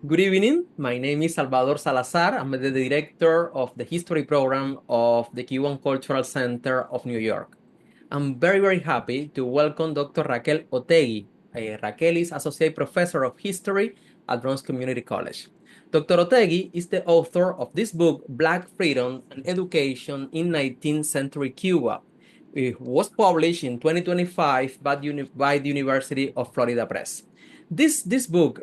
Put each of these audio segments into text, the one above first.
Good evening. My name is Salvador Salazar. I'm the director of the history program of the Cuban Cultural Center of New York. I'm very, very happy to welcome Dr. Raquel Otheguy. Raquel is Associate Professor of History at Bronx Community College. Dr. Otheguy is the author of this book, Black Freedom and Education in 19th Century Cuba. It was published in 2025 by the University of Florida Press. This book,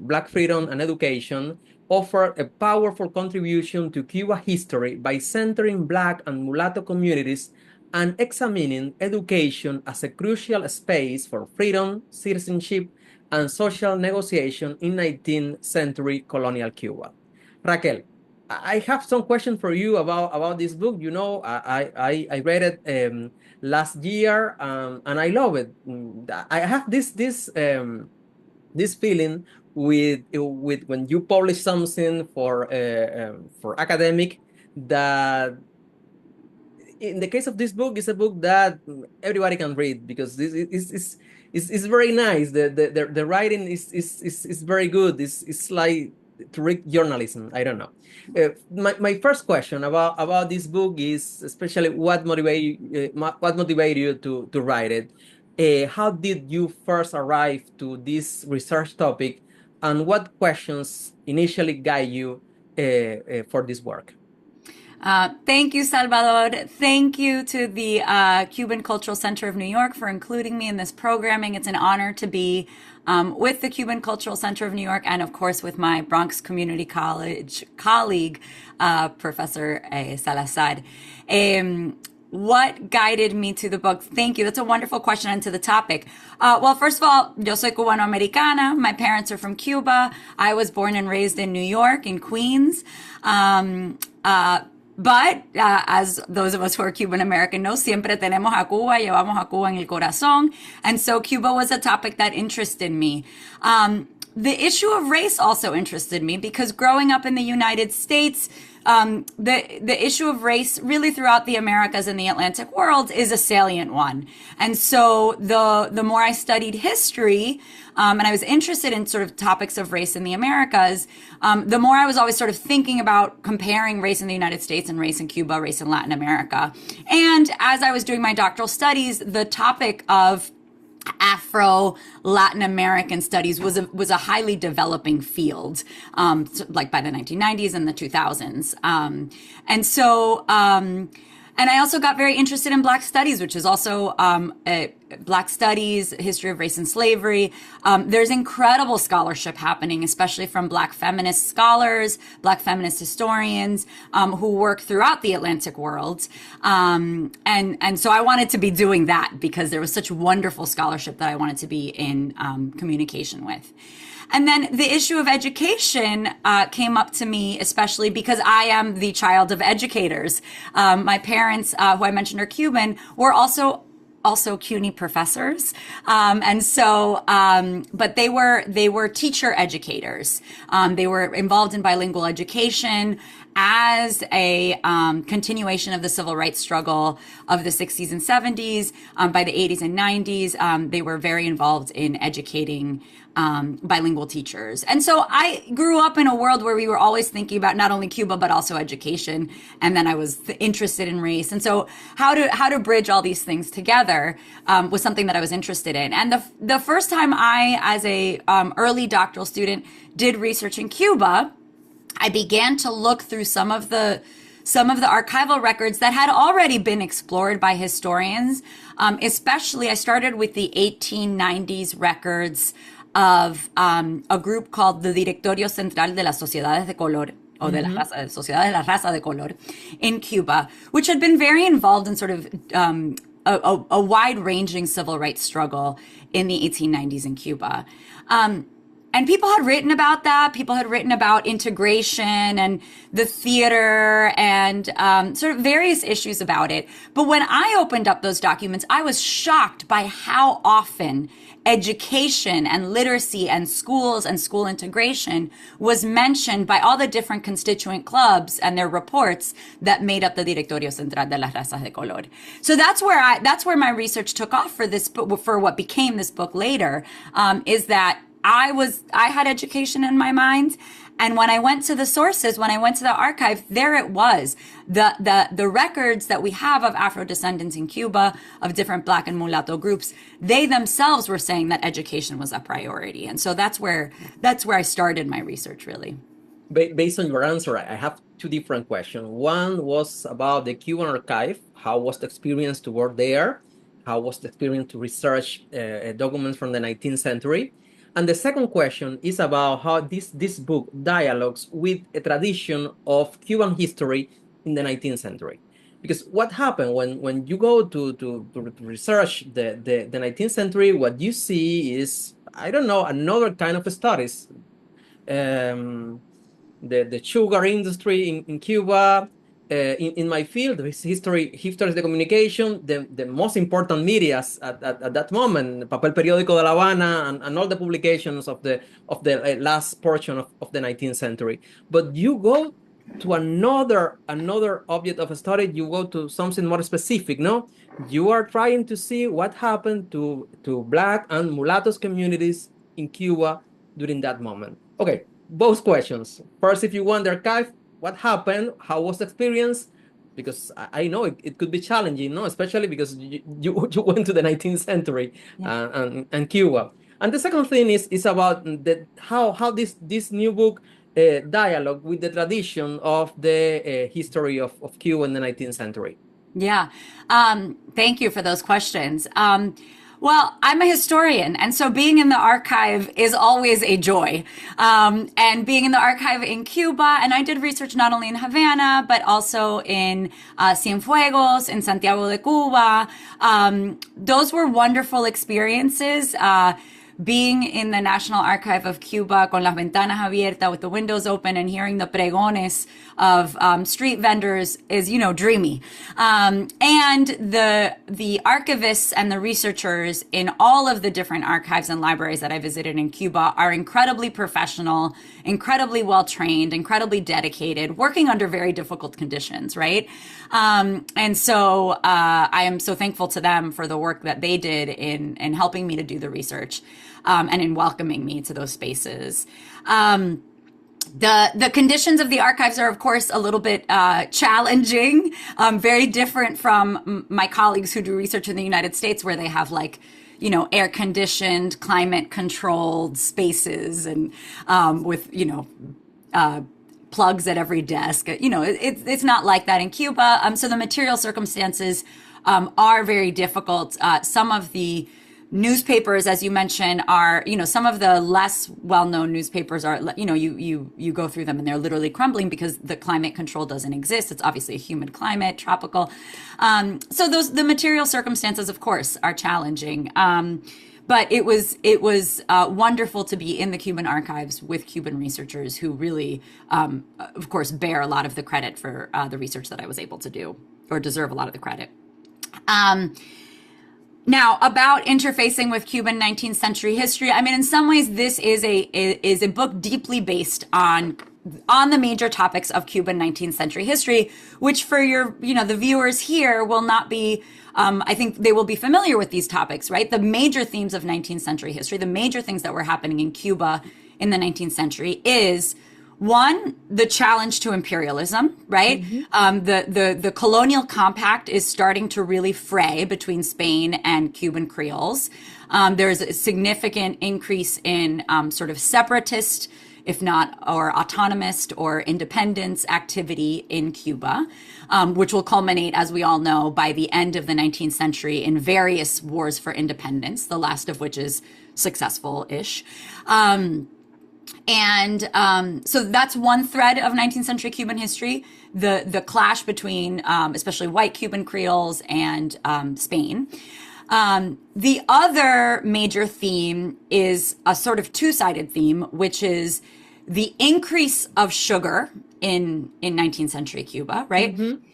Black Freedom and Education, offered a powerful contribution to Cuba history by centering Black and mulatto communities and examining education as a crucial space for freedom, citizenship, and social negotiation in 19th century colonial Cuba. Raquel, I have some questions for you about this book. You know, I read it last year and I love it. I have this feeling with when you publish something for academic that in the case of this book it's a book that everybody can read because this is very nice. The writing is very good. It's like to read journalism. I don't know. My first question about this book is especially what motivated you to write it. How did you first arrive to this research topic, and what questions initially guide you for this work? Thank you, Salvador. Thank you to the Cuban Cultural Center of New York for including me in this programming. It's an honor to be with the Cuban Cultural Center of New York and, of course, with my Bronx Community College colleague, Professor Salazar. What guided me to the book? Thank you. That's a wonderful question and to the topic. Well, first of all, yo soy cubano-americana. My parents are from Cuba. I was born and raised in New York, in Queens. But as those of us who are Cuban American know, siempre tenemos a Cuba, llevamos a Cuba en el corazón. And so Cuba was a topic that interested me. The issue of race also interested me because growing up in the United States, the issue of race really throughout the Americas and the Atlantic world is a salient one. And so the more I studied history, and I was interested in sort of topics of race in the Americas, the more I was always sort of thinking about comparing race in the United States and race in Cuba, race in Latin America. And as I was doing my doctoral studies, the topic of Afro-Latin American studies was a highly developing field, like by the 1990s and the 2000s. And I also got very interested in Black studies, which is also Black studies, history of race and slavery. There's incredible scholarship happening, especially from Black feminist scholars, Black feminist historians who work throughout the Atlantic world. And so I wanted to be doing that because there was such wonderful scholarship that I wanted to be in communication with. And then the issue of education came up to me, especially because I am the child of educators. My parents, who I mentioned are Cuban, were also CUNY professors. But they were teacher educators. They were involved in bilingual education as a continuation of the civil rights struggle of the 60s and 70s. By the 80s and 90s, they were very involved in educating bilingual teachers. And so I grew up in a world where we were always thinking about not only Cuba, but also education. And then I was interested in race. And so how to bridge all these things together was something that I was interested in. And the first time I, as a early doctoral student, did research in Cuba, I began to look through some of the archival records that had already been explored by historians. Especially, I started with the 1890s records of a group called the Directorio Central de las Sociedades de Color, or de la raza, Sociedades de la Raza de Color, in Cuba, which had been very involved in sort of a wide-ranging civil rights struggle in the 1890s in Cuba. And people had written about that. People had written about integration and the theater and sort of various issues about it. But when I opened up those documents, I was shocked by how often education and literacy and schools and school integration was mentioned by all the different constituent clubs and their reports that made up the Directorio Central de las Razas de Color. So that's where my research took off for this book, for what became this book later, is that I had education in my mind. And when I went to the sources, when I went to the archive, there it was. The records that we have of Afro descendants in Cuba, of different Black and mulatto groups, they themselves were saying that education was a priority. And so that's where I started my research, really. Based on your answer, I have two different questions. One was about the Cuban archive. How was the experience to work there? How was the experience to research documents from the 19th century? And the second question is about how this book dialogues with a tradition of Cuban history in the 19th century. Because what happened when you go to research the 19th century, what you see is, I don't know, another kind of studies. The sugar industry in Cuba. In my field, history is the communication, the most important media at that moment, Papel Periódico de La Habana, and all the publications of the last portion of the 19th century. But you go to another object of study, you go to something more specific, no? You are trying to see what happened to Black and mulattoes communities in Cuba during that moment. Okay, both questions. First, if you want the archive, what happened? How was the experience? Because I know it could be challenging, no? Especially because you went to the 19th century, yeah, and Cuba. And the second thing is about how this new book dialogue with the tradition of the history of Cuba in the 19th century. Yeah. Thank you for those questions. Well, I'm a historian, and so being in the archive is always a joy. And being in the archive in Cuba, and I did research not only in Havana, but also in Cienfuegos, in Santiago de Cuba. Those were wonderful experiences. Being in the National Archive of Cuba con las ventanas abiertas, with the windows open, and hearing the pregones of street vendors is, dreamy. And the archivists and the researchers in all of the different archives and libraries that I visited in Cuba are incredibly professional, incredibly well-trained, incredibly dedicated, working under very difficult conditions, right? And so I am so thankful to them for the work that they did in helping me to do the research. And in welcoming me to those spaces. The conditions of the archives are, of course, a little bit challenging, very different from my colleagues who do research in the United States, where they have air-conditioned, climate-controlled spaces and with, plugs at every desk. It's not like that in Cuba. So the material circumstances are very difficult. Some of the newspapers, as you mentioned, are, some of the less well-known newspapers are, you go through them and they're literally crumbling because the climate control doesn't exist. It's obviously a humid climate, tropical. So the material circumstances, of course, are challenging. But it was wonderful to be in the Cuban archives with Cuban researchers who really, of course, bear a lot of the credit for the research that I was able to do, or deserve a lot of the credit. Now, about interfacing with Cuban 19th century history, I mean, in some ways, this is a book deeply based on the major topics of Cuban 19th century history, which for the viewers here will not be, I think they will be familiar with these topics, right? The major themes of 19th century history, the major things that were happening in Cuba in the 19th century is, one, the challenge to imperialism, right? Mm-hmm. The colonial compact is starting to really fray between Spain and Cuban Creoles. There's a significant increase in sort of separatist, if not, or autonomist or independence activity in Cuba, which will culminate, as we all know, by the end of the 19th century in various wars for independence, the last of which is successful-ish. So that's one thread of 19th century Cuban history, the clash between especially white Cuban Creoles and Spain. The other major theme is a sort of two-sided theme, which is the increase of sugar in 19th century Cuba, right? Mm-hmm.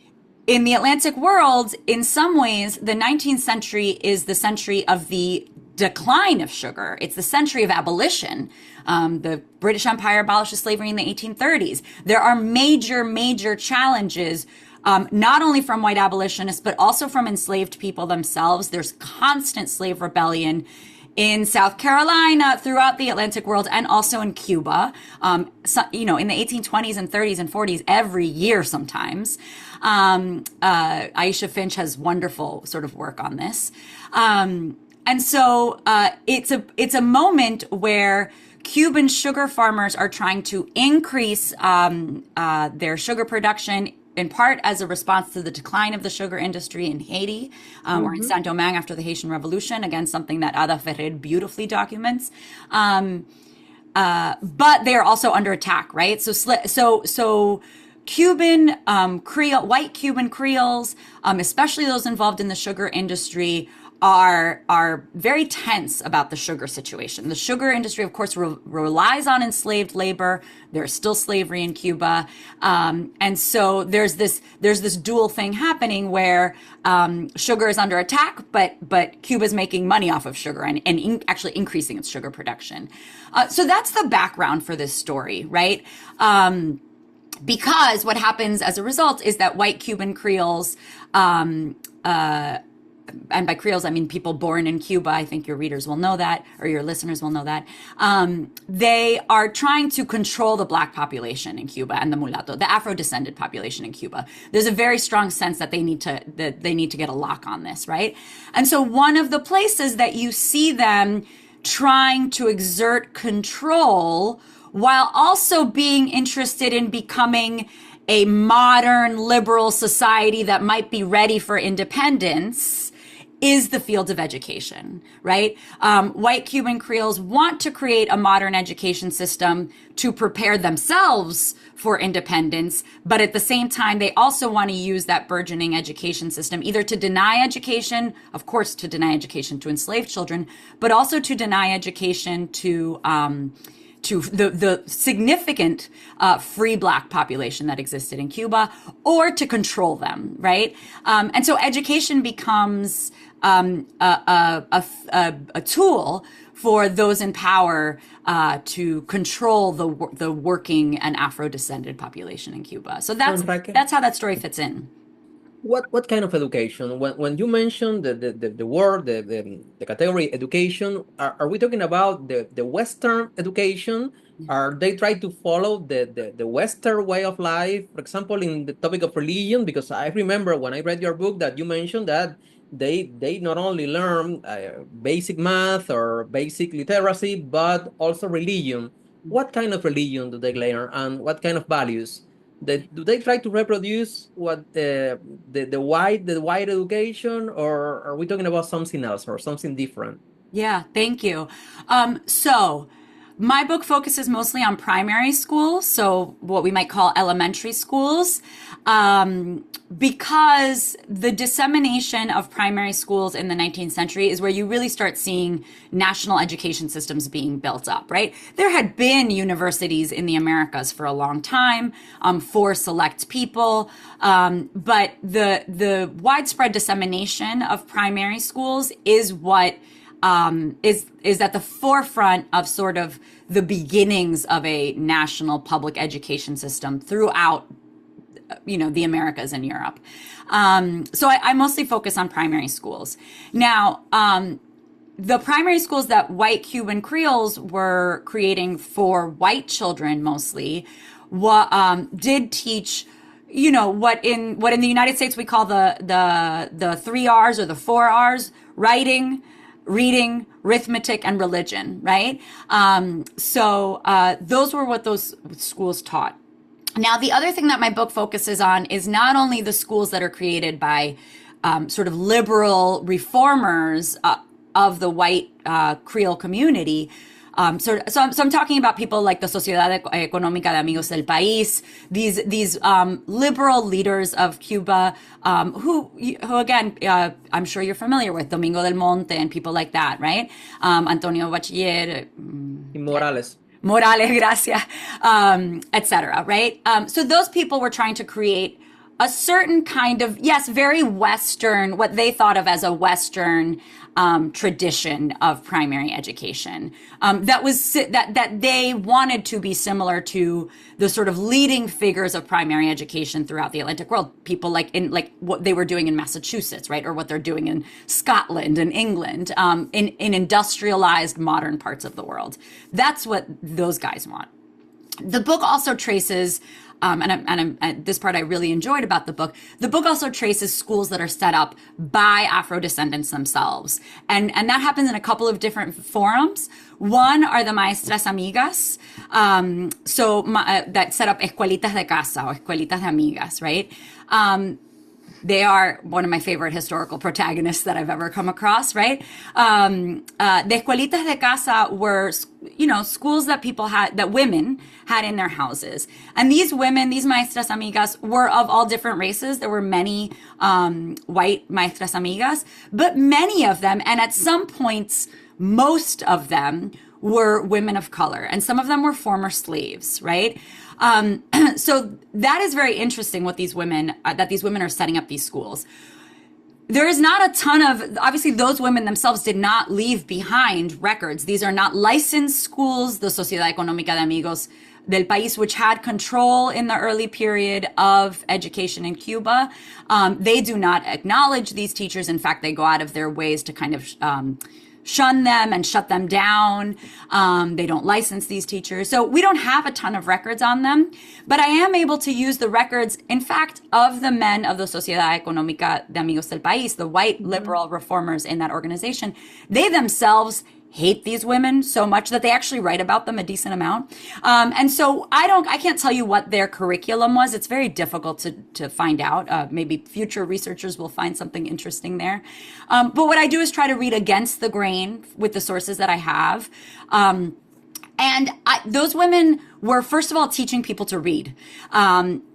In the Atlantic world, in some ways, the 19th century is the century of the decline of sugar. It's the century of abolition. The British Empire abolishes slavery in the 1830s. There are major challenges, not only from white abolitionists, but also from enslaved people themselves. There's constant slave rebellion in South Carolina, throughout the Atlantic world, and also in Cuba. In the 1820s and 30s and 40s, every year sometimes. Aisha Finch has wonderful sort of work on this. And so it's a moment where Cuban sugar farmers are trying to increase their sugar production, in part as a response to the decline of the sugar industry in Haiti, or in Saint-Domingue after the Haitian Revolution, again, something that Ada Ferrer beautifully documents. But they are also under attack, right? So Cuban Creole, white Cuban Creoles, especially those involved in the sugar industry, are very tense about the sugar situation. The sugar industry, of course, relies on enslaved labor. There's still slavery in Cuba, and so there's this dual thing happening where sugar is under attack, but Cuba's making money off of sugar and actually increasing its sugar production. So that's the background for this story, right? Because what happens as a result is that white Cuban Creoles, and by Creoles, I mean people born in Cuba. I think your readers will know that, or your listeners will know that. They are trying to control the Black population in Cuba and the mulatto, the Afro-descended population in Cuba. There's a very strong sense that they need to get a lock on this, right? And so one of the places that you see them trying to exert control while also being interested in becoming a modern liberal society that might be ready for independence is the field of education, right? White Cuban Creoles want to create a modern education system to prepare themselves for independence, but at the same time, they also want to use that burgeoning education system either to deny education, of course, to deny education to enslaved children, but also to deny education to the significant free Black population that existed in Cuba, or to control them, right? And so education becomes a tool for those in power to control the working and Afro-descended population in Cuba. So that's how that story fits in. What kind of education? When you mention the word, the category education, are we talking about the Western education? Are they trying to follow the Western way of life? For example, in the topic of religion, because I remember when I read your book that you mentioned that they not only learn basic math or basic literacy, but also religion. What kind of religion do they learn, and what kind of values? Do they try to reproduce what the white education, or are we talking about something else or something different? Yeah, thank you. So my book focuses mostly on primary schools, so what we might call elementary schools, because the dissemination of primary schools in the 19th century is where you really start seeing national education systems being built up, right? There had been universities in the Americas for a long time, for select people, but the widespread dissemination of primary schools is what is at the forefront of sort of the beginnings of a national public education system throughout, the Americas and Europe. So I mostly focus on primary schools. Now, the primary schools that white Cuban Creoles were creating for white children mostly did teach what in the United States we call the 3 R's or the 4 R's: writing, reading, arithmetic, and religion, right? So those were what those schools taught. Now, the other thing that my book focuses on is not only the schools that are created by sort of liberal reformers of the white Creole community. So I'm talking about people like the Sociedad Económica de Amigos del País, these liberal leaders of Cuba, who again, I'm sure you're familiar with, Domingo del Monte and people like that, right? Antonio Bachiller. Morales, gracias, etc., right? So those people were trying to create a certain kind of, yes, very Western, what they thought of as a Western tradition of primary education that they wanted to be similar to the sort of leading figures of primary education throughout the Atlantic world. People like what they were doing in Massachusetts, right, or what they're doing in Scotland and England, in industrialized modern parts of the world. That's what those guys want. The book also traces. And this part I really enjoyed about the book. The book also traces schools that are set up by Afro descendants themselves. And that happens in a couple of different forums. One are the maestras amigas. That set up escuelitas de casa or escuelitas de amigas, right? They are one of my favorite historical protagonists that I've ever come across, right? The escuelitas de casa were, schools that that women had in their houses. And these women, these maestras amigas, were of all different races. There were many white maestras amigas, but many of them, and at some points, most of them, were women of color. And some of them were former slaves, right? So that is very interesting what these women are setting up these schools. There is not a ton of, obviously those women themselves did not leave behind records. These are not licensed schools. The Sociedad Económica de Amigos del País, which had control in the early period of education in Cuba, they do not acknowledge these teachers. In fact, they go out of their ways to kind of shun them and shut them down. They don't license these teachers. So we don't have a ton of records on them, but I am able to use the records, in fact, of the men of the Sociedad Económica de Amigos del País, the white liberal reformers in that organization. They themselves hate these women so much that they actually write about them a decent amount. And so I can't tell you what their curriculum was. It's very difficult to find out. Maybe future researchers will find something interesting there. But what I do is try to read against the grain with the sources that I have. Those women were, first of all, teaching people to read,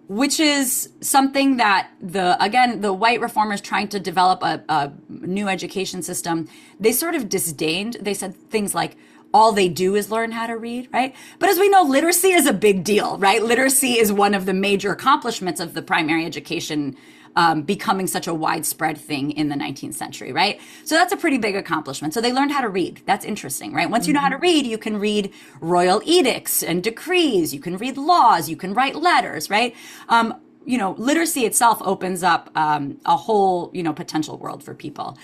which is something that the white reformers trying to develop a new education system, they sort of disdained. They said things like, all they do is learn how to read, right? But as we know, literacy is a big deal, right? Literacy is one of the major accomplishments of the primary education becoming such a widespread thing in the 19th century, right? So that's a pretty big accomplishment. So they learned how to read. That's interesting, right? Once you know how to read, you can read royal edicts and decrees. You can read laws. You can write letters, right? Literacy itself opens up a whole, potential world for people.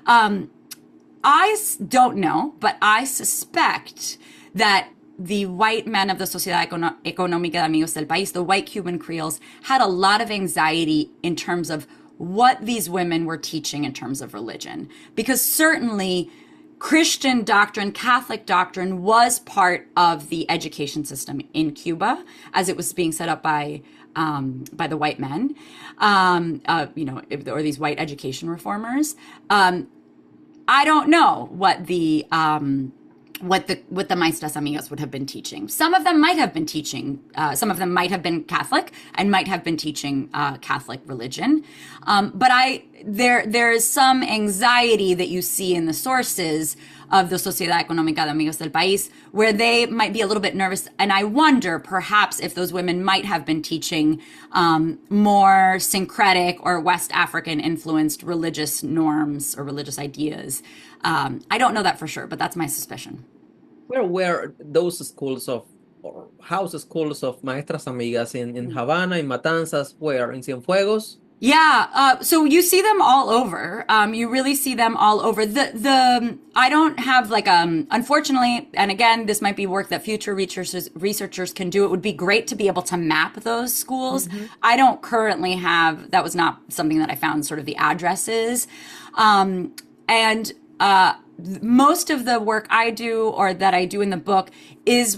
I don't know, but I suspect that the white men of the Sociedad Económica de Amigos del País, the white Cuban Creoles, had a lot of anxiety in terms of what these women were teaching in terms of religion. Because certainly Christian doctrine, Catholic doctrine was part of the education system in Cuba as it was being set up by the white men, or these white education reformers. I don't know what the maestras amigas would have been teaching. Some of them might have been teaching. Some of them might have been Catholic and might have been teaching Catholic religion. But there is some anxiety that you see in the sources of the Sociedad Económica de Amigos del País, where they might be a little bit nervous. And I wonder perhaps if those women might have been teaching more syncretic or West African influenced religious norms or religious ideas. I don't know that for sure, but that's my suspicion. Where were those schools or house schools of maestras amigas in Havana, in Matanzas, where? In Cienfuegos? Yeah, so you see them all over. You really see them all over. I don't have unfortunately, and again, this might be work that future researchers can do. It would be great to be able to map those schools. I don't currently have, that was not something that I found, sort of the addresses. Most of the work I do or that I do in the book is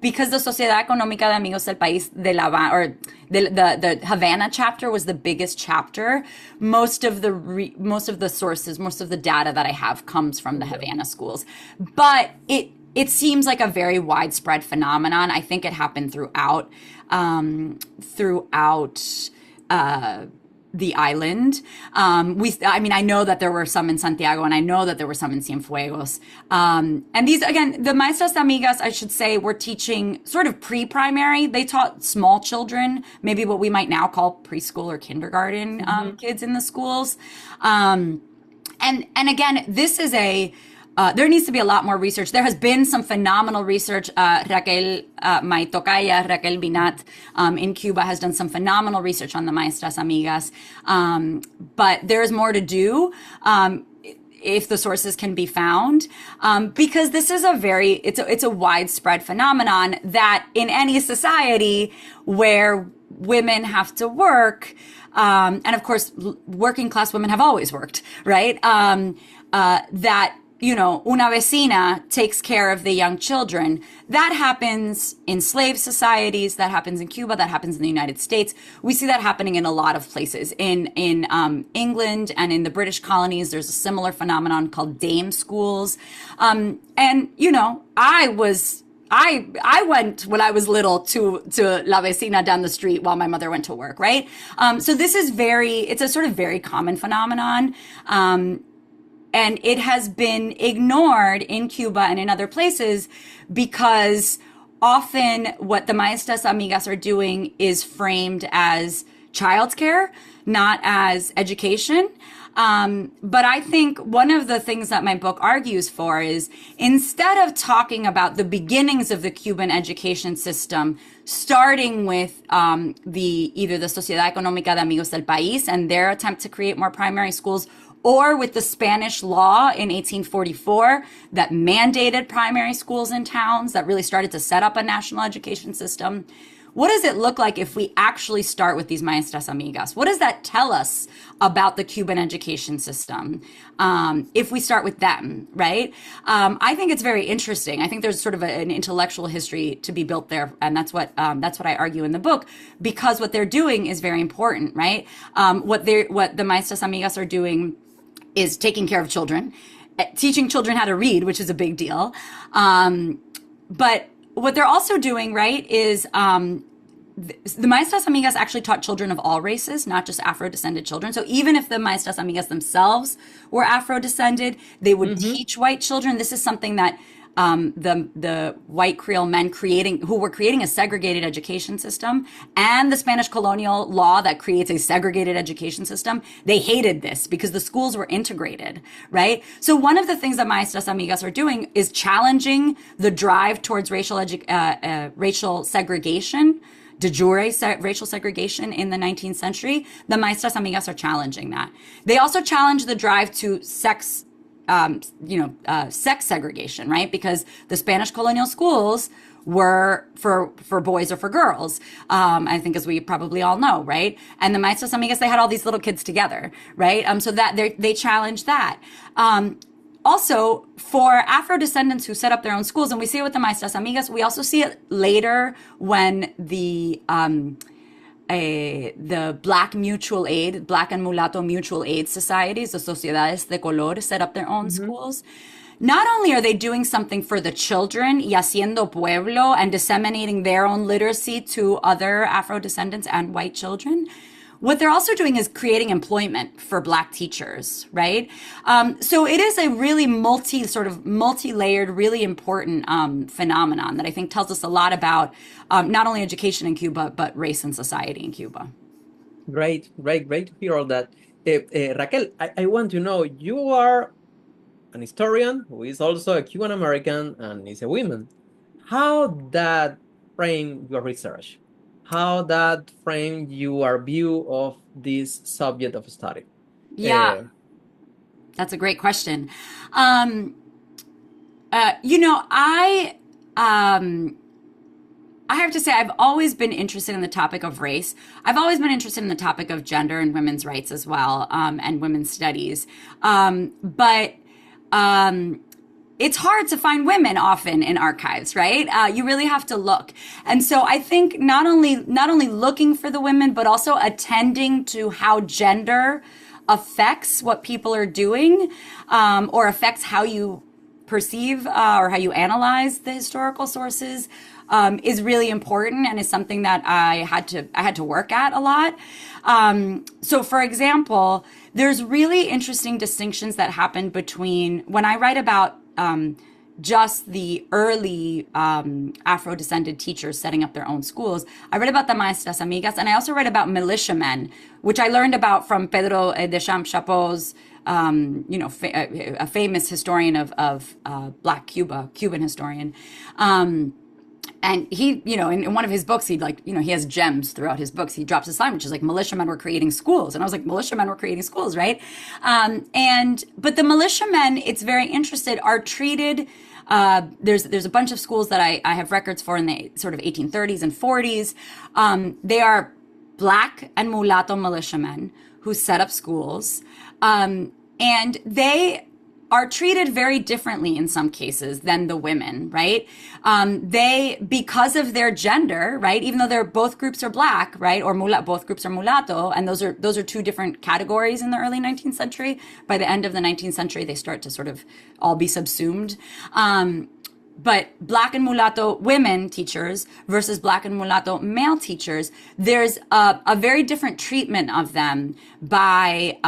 because the Sociedad Económica de Amigos del País de La Habana, or the Havana chapter was the biggest chapter. Most of the sources, most of the data that I have comes from the Havana schools. But it seems like a very widespread phenomenon. I think it happened throughout the island. I mean, I know that there were some in Santiago, and I know that there were some in Cienfuegos. And these, again, the maestras amigas, I should say, were teaching sort of pre-primary. They taught small children, maybe what we might now call preschool or kindergarten kids in the schools. And again, this is there needs to be a lot more research. There has been some phenomenal research. Raquel, my tocaya, Raquel Binat, in Cuba has done some phenomenal research on the maestras amigas. But there's more to do. If the sources can be found, because this is it's a widespread phenomenon that in any society where women have to work, and of course, working class women have always worked, right? That, una vecina takes care of the young children. That happens in slave societies. That happens in Cuba. That happens in the United States. We see that happening in a lot of places. In England and in the British colonies, there's a similar phenomenon called dame schools. And, I went when I was little to La Vecina down the street while my mother went to work, right? So this is it's a sort of very common phenomenon. And it has been ignored in Cuba and in other places because often what the maestras amigas are doing is framed as childcare, not as education. But I think one of the things that my book argues for is instead of talking about the beginnings of the Cuban education system, starting with either the Sociedad Económica de Amigos del País and their attempt to create more primary schools, or with the Spanish law in 1844 that mandated primary schools in towns, that really started to set up a national education system. What does it look like if we actually start with these maestras amigas? What does that tell us about the Cuban education system if we start with them, right? I think it's very interesting. I think there's sort of an intellectual history to be built there, and that's what I argue in the book, because what they're doing is very important, right? What the maestras amigas are doing is taking care of children, teaching children how to read, which is a big deal. But what they're also doing, right, is the maestras amigas actually taught children of all races, not just Afro-descended children. So even if the maestras amigas themselves were Afro-descended, they would teach white children. This is something that the white Creole men who were creating a segregated education system, and the Spanish colonial law that creates a segregated education system, they hated this because the schools were integrated, right? So one of the things that maestras amigas are doing is challenging the drive towards racial segregation, de jure racial segregation in the 19th century. The maestras amigas are challenging that. They also challenge the drive to sex segregation, right? Because the Spanish colonial schools were for boys or for girls, I think, as we probably all know, right? And the maestras amigas, they had all these little kids together, right? So that they challenged that. Also, for Afro-descendants who set up their own schools, and we see it with the maestras amigas, we also see it later when the Black and mulatto mutual aid societies, the Sociedades de Color, set up their own schools. Not only are they doing something for the children, y haciendo pueblo, and disseminating their own literacy to other Afro-descendants and white children, what they're also doing is creating employment for Black teachers, right? So it is a really multi-layered, really important phenomenon that I think tells us a lot about not only education in Cuba, but race and society in Cuba. Great to hear all that. Raquel, I want to know, you are an historian who is also a Cuban American and is a woman. How that frame your research? How that frame your view of this subject of study? Yeah, that's a great question. I have to say, I've always been interested in the topic of race. I've always been interested in the topic of gender and women's rights as well, and women's studies. But it's hard to find women often in archives, right? You really have to look. And so I think not only looking for the women, but also attending to how gender affects what people are doing, or affects how you perceive or how you analyze the historical sources, is really important and is something that I had to work at a lot. So for example, there's really interesting distinctions that happen between when I write about just the early Afro-descended teachers setting up their own schools. I read about the maestras, amigas, and I also read about militiamen, which I learned about from Pedro Deschamps Chapeau's, a famous historian of Black Cuba, Cuban historian. And he, in one of his books, he has gems throughout his books. He drops a line, which is like, militiamen were creating schools. And I was like, militiamen were creating schools, right? But the militiamen, it's very interested, are treated, there's a bunch of schools that I have records for in the sort of 1830s and 40s. They are Black and mulatto militiamen who set up schools. And they are treated very differently in some cases than the women, right? Because of their gender, right? Even though both groups are Black, right? Or both groups are mulatto, and those are two different categories in the early 19th century. By the end of the 19th century, they start to sort of all be subsumed. But Black and mulatto women teachers versus Black and mulatto male teachers, there's a very different treatment of them by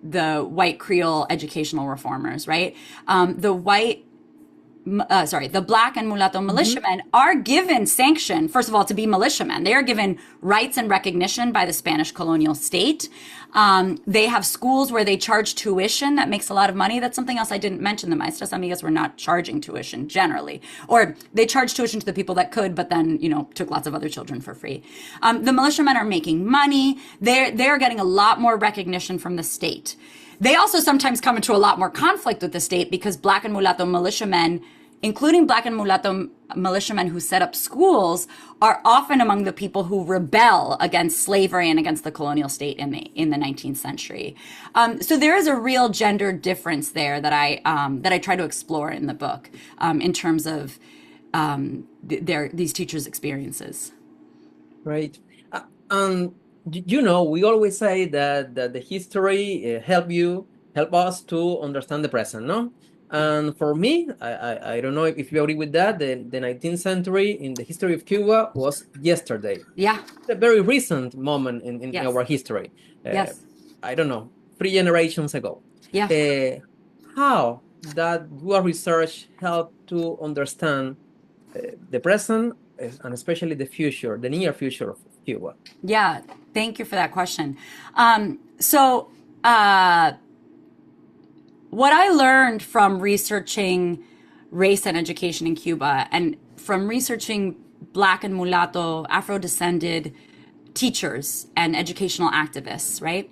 the white Creole educational reformers, right? The Black and mulatto militiamen are given sanction, first of all, to be militiamen. They are given rights and recognition by the Spanish colonial state. They have schools where they charge tuition that makes a lot of money. That's something else I didn't mention. The maestras amigas were not charging tuition generally, or they charged tuition to the people that could, but then, took lots of other children for free. The militiamen are making money. They're getting a lot more recognition from the state. They also sometimes come into a lot more conflict with the state because Black and mulatto militiamen, including Black and mulatto militiamen who set up schools, are often among the people who rebel against slavery and against the colonial state in the 19th century. So there is a real gender difference there that I try to explore in the book in terms of these teachers' experiences. Right. We always say that the history help us to understand the present, no? And for me, I don't know if you agree with that, the 19th century in the history of Cuba was yesterday. Yeah. It's a very recent moment in Yes. our history. Yes. I don't know, 3 generations ago. Yeah. How that your research helped to understand the present and especially the future, the near future of Cuba? Yeah, thank you for that question. What I learned from researching race and education in Cuba and from researching Black and mulatto, Afro-descended teachers and educational activists, right,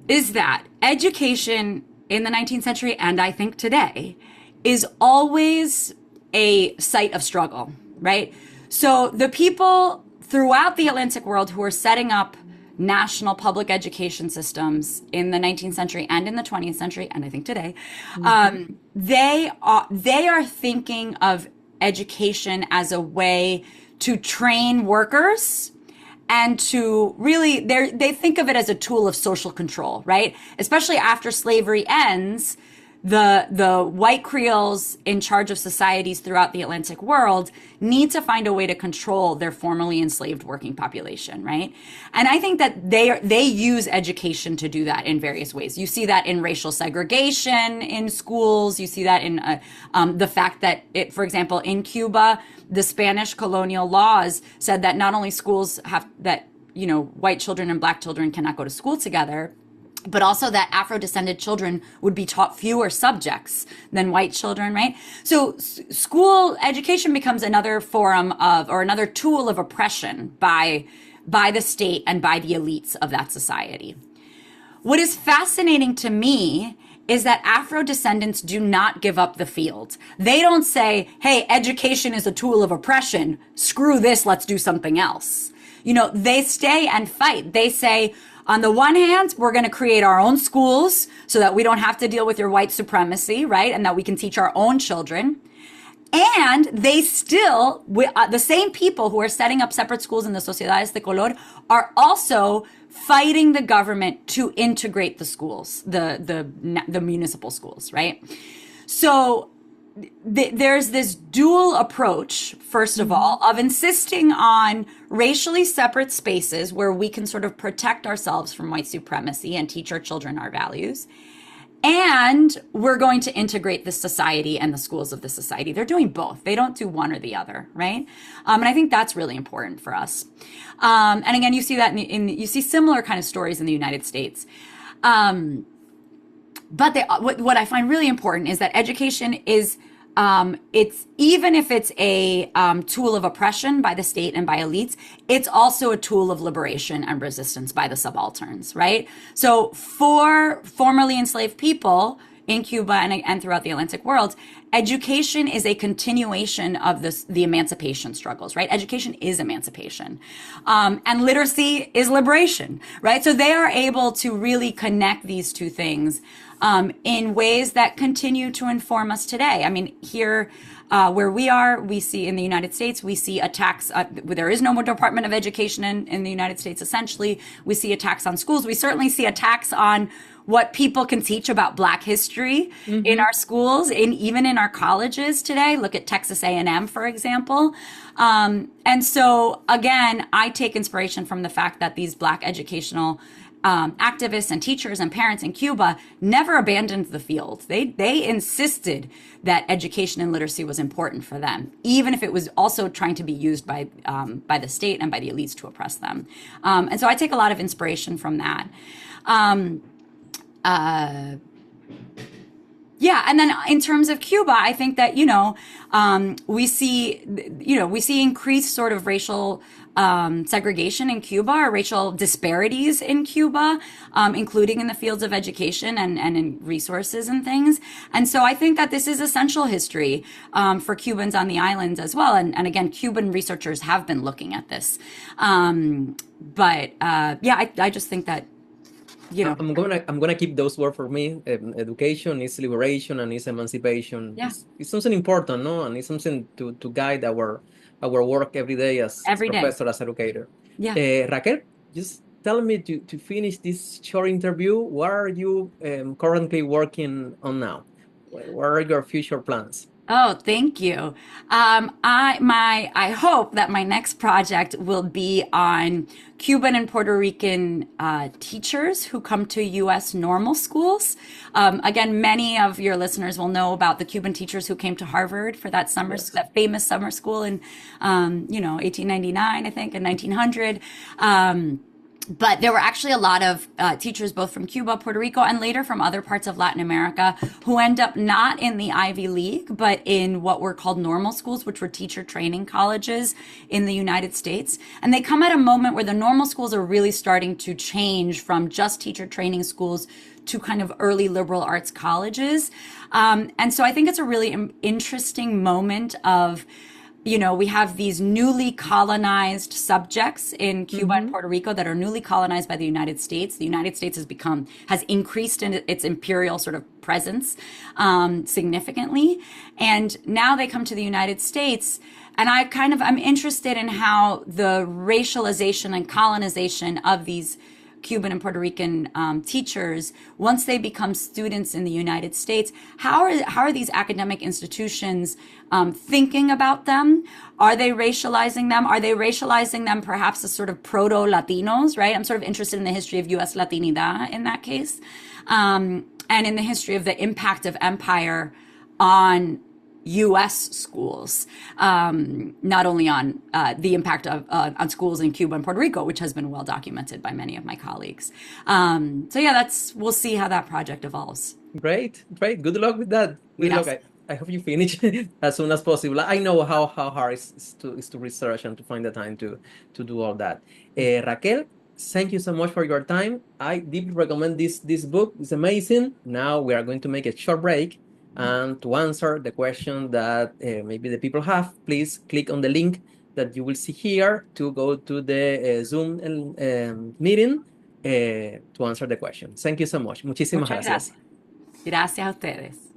is that education in the 19th century, and I think today, is always a site of struggle, right? So the people throughout the Atlantic world who are setting up national public education systems in the 19th century and in the 20th century, and I think today, they are thinking of education as a way to train workers and to really, they think of it as a tool of social control, right? Especially after slavery ends, the white Creoles in charge of societies throughout the Atlantic world need to find a way to control their formerly enslaved working population, right? And I think that they use education to do that in various ways. You see that in racial segregation in schools. You see that in the fact that, for example, in Cuba, the Spanish colonial laws said that not only schools white children and Black children cannot go to school together, but also that Afro-descended children would be taught fewer subjects than white children, right? So school education becomes another forum or another tool of oppression by the state and by the elites of that society. What is fascinating to me is that Afro-descendants do not give up the field. They don't say, hey, education is a tool of oppression. Screw this, let's do something else. They stay and fight. They say, on the one hand, we're going to create our own schools so that we don't have to deal with your white supremacy, right? And that we can teach our own children. And they still, the same people who are setting up separate schools in the sociedades de color are also fighting the government to integrate the schools, the municipal schools, right? So there's this dual approach, first of all, of insisting on racially separate spaces where we can sort of protect ourselves from white supremacy and teach our children our values. And we're going to integrate the society and the schools of the society. They're doing both. They don't do one or the other, right? And I think that's really important for us. And again, you see that you see similar kind of stories in the United States. But what I find really important is that education is, it's even if it's a tool of oppression by the state and by elites, it's also a tool of liberation and resistance by the subalterns, right? So for formerly enslaved people in Cuba and throughout the Atlantic world, education is a continuation of the emancipation struggles, right? Education is emancipation. And literacy is liberation, right? So they are able to really connect these two things in ways that continue to inform us today. I mean, here where we are, we see in the United States, we see attacks. There is no more Department of Education in the United States, essentially. We see attacks on schools. We certainly see attacks on what people can teach about Black history in our schools, even in our colleges today. Look at Texas A&M, for example. And so, again, I take inspiration from the fact that these Black educational activists and teachers and parents in Cuba never abandoned the field. They insisted that education and literacy was important for them, even if it was also trying to be used by the state and by the elites to oppress them. And so I take a lot of inspiration from that. Yeah, and then in terms of Cuba, I think that we see increased sort of racial segregation in Cuba, or racial disparities in Cuba, including in the fields of education and in resources and things. And so I think that this is essential history for Cubans on the islands as well. And again, Cuban researchers have been looking at this. I just think that I'm gonna keep those words for me. Education is liberation and is emancipation. Yeah. It's something important, no? And it's something to guide our work every day as professor, as educator. Yeah. Raquel, just tell me to finish this short interview, what are you currently working on now? What are your future plans? Oh, thank you. I hope that my next project will be on Cuban and Puerto Rican teachers who come to U.S. normal schools. Again, many of your listeners will know about the Cuban teachers who came to Harvard for that that famous summer school in 1899, I think, and 1900. But there were actually a lot of teachers, both from Cuba, Puerto Rico, and later from other parts of Latin America, who end up not in the Ivy League, but in what were called normal schools, which were teacher training colleges in the United States. And they come at a moment where the normal schools are really starting to change from just teacher training schools to kind of early liberal arts colleges. And so I think it's a really interesting moment of, we have these newly colonized subjects in Cuba and Puerto Rico that are newly colonized by the United States. The United States has increased in its imperial sort of presence significantly. And now they come to the United States. And I'm interested in how the racialization and colonization of these Cuban and Puerto Rican teachers, once they become students in the United States, how are these academic institutions thinking about them? Are they racializing them? Are they racializing them perhaps as sort of proto-Latinos, right? I'm sort of interested in the history of U.S. Latinidad in that case, and in the history of the impact of empire on U.S. schools, not only on the impact on schools in Cuba and Puerto Rico, which has been well documented by many of my colleagues. We'll see how that project evolves. Great. Good luck with that. Good luck. I hope you finish as soon as possible. I know how hard it is to research and to find the time to do all that. Raquel, thank you so much for your time. I deeply recommend this book. It's amazing. Now we are going to make a short break. And to answer the question that maybe the people have, please click on the link that you will see here to go to the Zoom meeting to answer the question. Thank you so much. Muchísimas gracias. Gracias a ustedes.